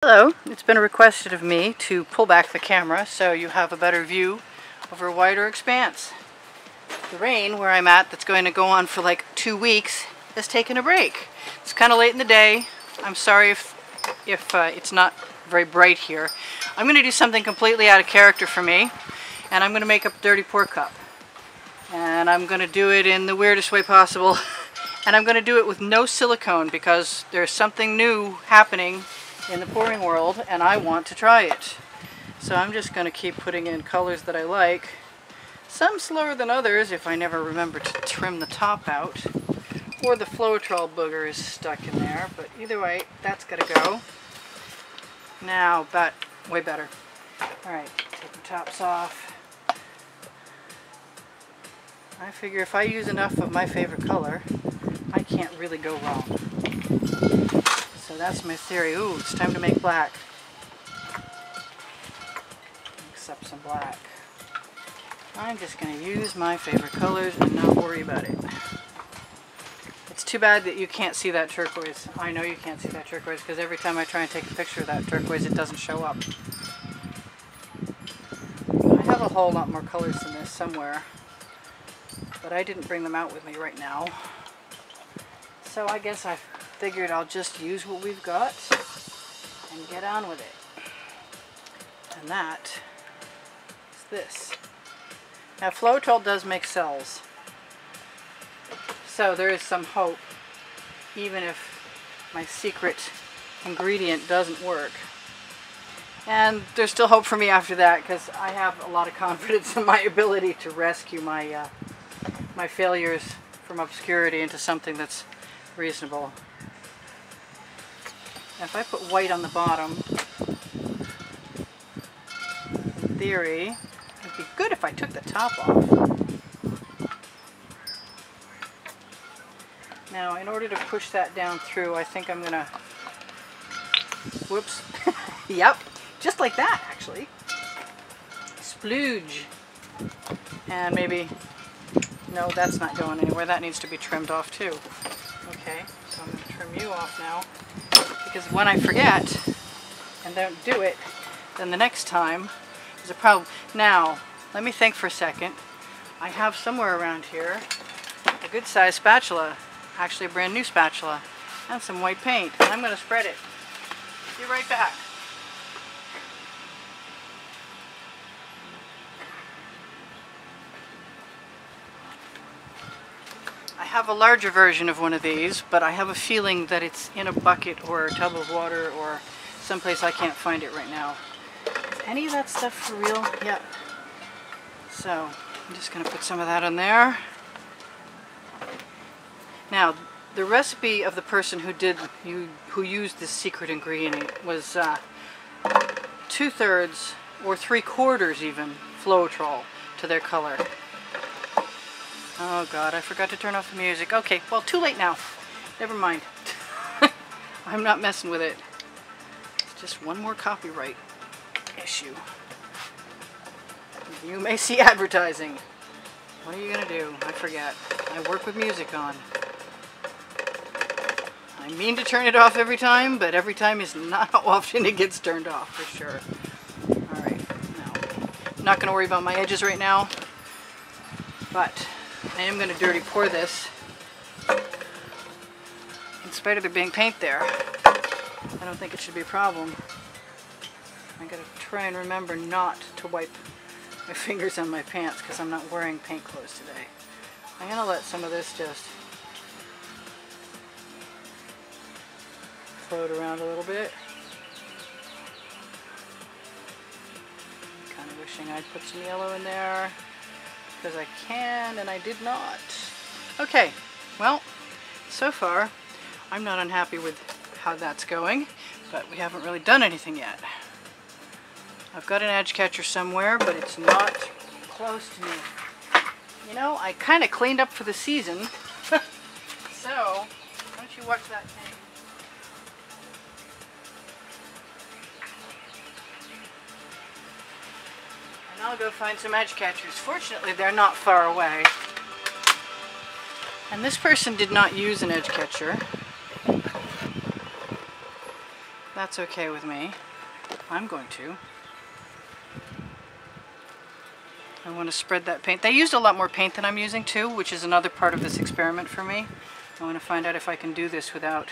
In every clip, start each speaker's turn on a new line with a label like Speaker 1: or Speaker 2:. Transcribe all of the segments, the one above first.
Speaker 1: Hello, it's been requested of me to pull back the camera so you have a better view over a wider expanse. The rain where I'm at, that's going to go on for like 2 weeks, has taken a break. It's kind of late in the day. I'm sorry if it's not very bright here. I'm going to do something completely out of character for me, and I'm going to make up a dirty pour cup. And I'm going to do it in the weirdest way possible. And I'm going to do it with no silicone because there's something new happening in the pouring world and I want to try it. So I'm just going to keep putting in colors that I like. Some slower than others if I never remember to trim the top out. Or the Floetrol booger is stuck in there. But either way, that's got to go. Now, but way better. Alright, take the tops off. I figure if I use enough of my favorite color, I can't really go wrong. So that's my theory. Ooh, it's time to make black. Mix up some black. I'm just going to use my favorite colors and not worry about it. It's too bad that you can't see that turquoise. I know you can't see that turquoise because every time I try and take a picture of that turquoise, it doesn't show up. I have a whole lot more colors than this somewhere, but I didn't bring them out with me right now. So I guess I figured I'll just use what we've got and get on with it. And that is this. Now Floetrol does make cells, so there is some hope, even if my secret ingredient doesn't work. And there's still hope for me after that because I have a lot of confidence in my ability to rescue my my failures from obscurity into something that's reasonable. Now if I put white on the bottom, in theory, it'd be good if I took the top off. Now in order to push that down through, I think I'm gonna, whoops, yep, just like that actually. Splooge. And maybe, no, that's not going anywhere. That needs to be trimmed off too. Okay, so I'm going to trim you off now, because when I forget and don't do it, then the next time is a problem. Now, let me think for a second. I have somewhere around here a good sized spatula, actually a brand new spatula, and some white paint. And I'm going to spread it. Be right back. I have a larger version of one of these, but I have a feeling that it's in a bucket or a tub of water or someplace I can't find it right now. Is any of that stuff for real? Yeah. So I'm just going to put some of that on there. Now, the recipe of the person who used this secret ingredient was 2/3 or 3/4 even Floetrol to their color. Oh God, I forgot to turn off the music. Okay, well, too late now. Never mind. I'm not messing with it. It's just one more copyright issue. You may see advertising. What are you gonna do? I forget. I work with music on. I mean to turn it off every time, but every time is not how often it gets turned off, for sure. Alright, now, I'm not gonna worry about my edges right now, but I am going to dirty pour this, in spite of there being paint there. I don't think it should be a problem. I got to try and remember not to wipe my fingers on my pants because I'm not wearing paint clothes today. I'm going to let some of this just float around a little bit. Kind of wishing I'd put some yellow in there, because I can, and I did not. Okay, well, so far, I'm not unhappy with how that's going, but we haven't really done anything yet. I've got an edge catcher somewhere, but it's not close to me. You know, I kind of cleaned up for the season, so why don't you watch that thing? I'll go find some edge catchers. Fortunately, they're not far away. And this person did not use an edge catcher. That's okay with me. I'm going to. I want to spread that paint. They used a lot more paint than I'm using too, which is another part of this experiment for me. I want to find out if I can do this without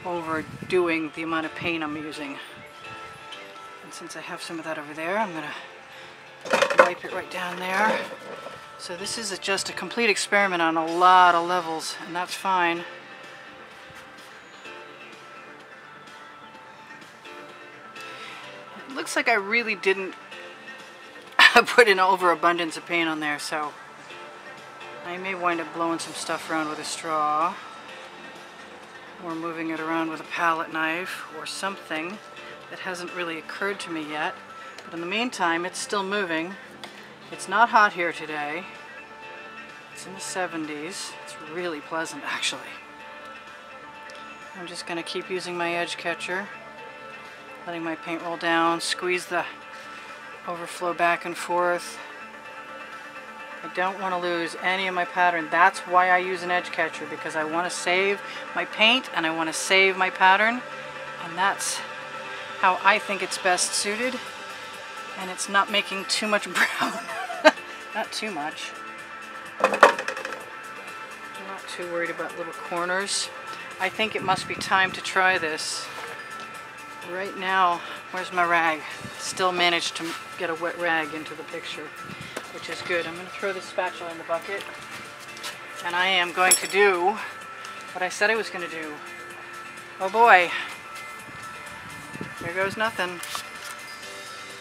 Speaker 1: overdoing the amount of paint I'm using. And since I have some of that over there, I'm going to wipe it right down there. So this is just a complete experiment on a lot of levels, and that's fine. It looks like I really didn't put an overabundance of paint on there, so I may wind up blowing some stuff around with a straw, or moving it around with a palette knife, or something that hasn't really occurred to me yet. But in the meantime, it's still moving. It's not hot here today. It's in the 70s. It's really pleasant, actually. I'm just going to keep using my edge catcher, letting my paint roll down, squeeze the overflow back and forth. I don't want to lose any of my pattern. That's why I use an edge catcher, because I want to save my paint and I want to save my pattern, and that's how I think it's best suited. And it's not making too much brown. Not too much. I'm not too worried about little corners. I think it must be time to try this. Right now, where's my rag? Still managed to get a wet rag into the picture, which is good. I'm going to throw the spatula in the bucket, and I am going to do what I said I was going to do. Oh boy. Here goes nothing.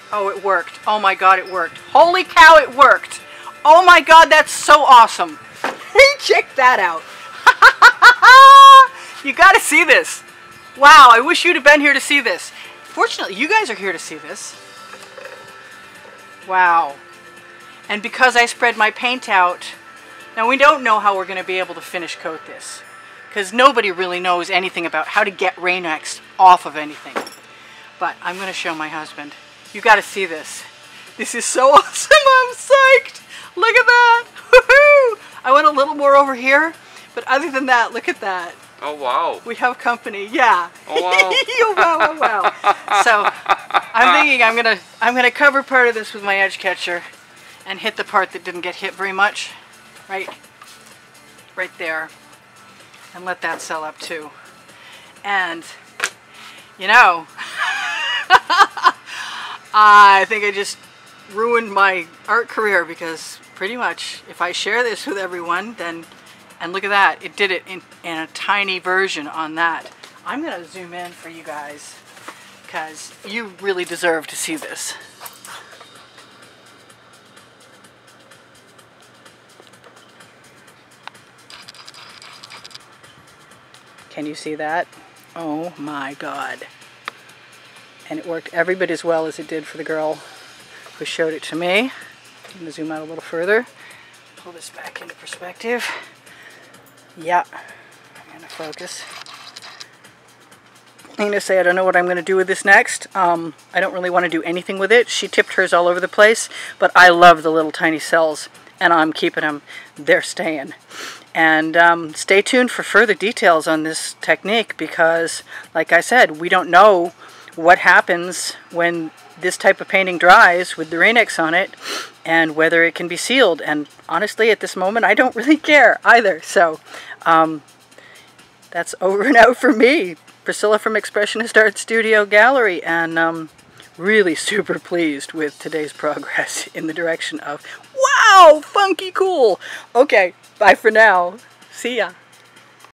Speaker 1: Oh, it worked. Oh my god, it worked. Holy cow, it worked. Oh my god, that's so awesome. Check that out. You gotta see this. Wow, I wish you'd have been here to see this. Fortunately, you guys are here to see this. Wow. And because I spread my paint out, now we don't know how we're going to be able to finish coat this, because nobody really knows anything about how to get Rain-X off of anything. But I'm going to show my husband. You got to see this. This is so awesome. I'm psyched. Look at that. Woohoo! I went a little more over here, but other than that, look at that.
Speaker 2: Oh wow.
Speaker 1: We have company. Yeah.
Speaker 2: Oh wow.
Speaker 1: Oh, wow, wow, wow. So I'm thinking I'm gonna cover part of this with my edge catcher and hit the part that didn't get hit very much. Right there. And let that sell up too. And you know, I think I just ruined my art career, because pretty much if I share this with everyone, then, and look at that, it did it in a tiny version on that. I'm going to zoom in for you guys, because you really deserve to see this. Can you see that? Oh my god. And it worked every bit as well as it did for the girl who showed it to me. I'm going to zoom out a little further. Pull this back into perspective. Yeah, I'm going to focus. I'm going to say I don't know what I'm going to do with this next. I don't really want to do anything with it. She tipped hers all over the place, but I love the little tiny cells, and I'm keeping them. They're staying. And stay tuned for further details on this technique, because, like I said, we don't know what happens when this type of painting dries with the Rain-X on it, and whether it can be sealed. And honestly, at this moment, I don't really care either. So that's over and out for me. Priscilla from Expressionist Art Studio Gallery, and really super pleased with today's progress in the direction of, wow, funky cool. Okay, bye for now. See ya.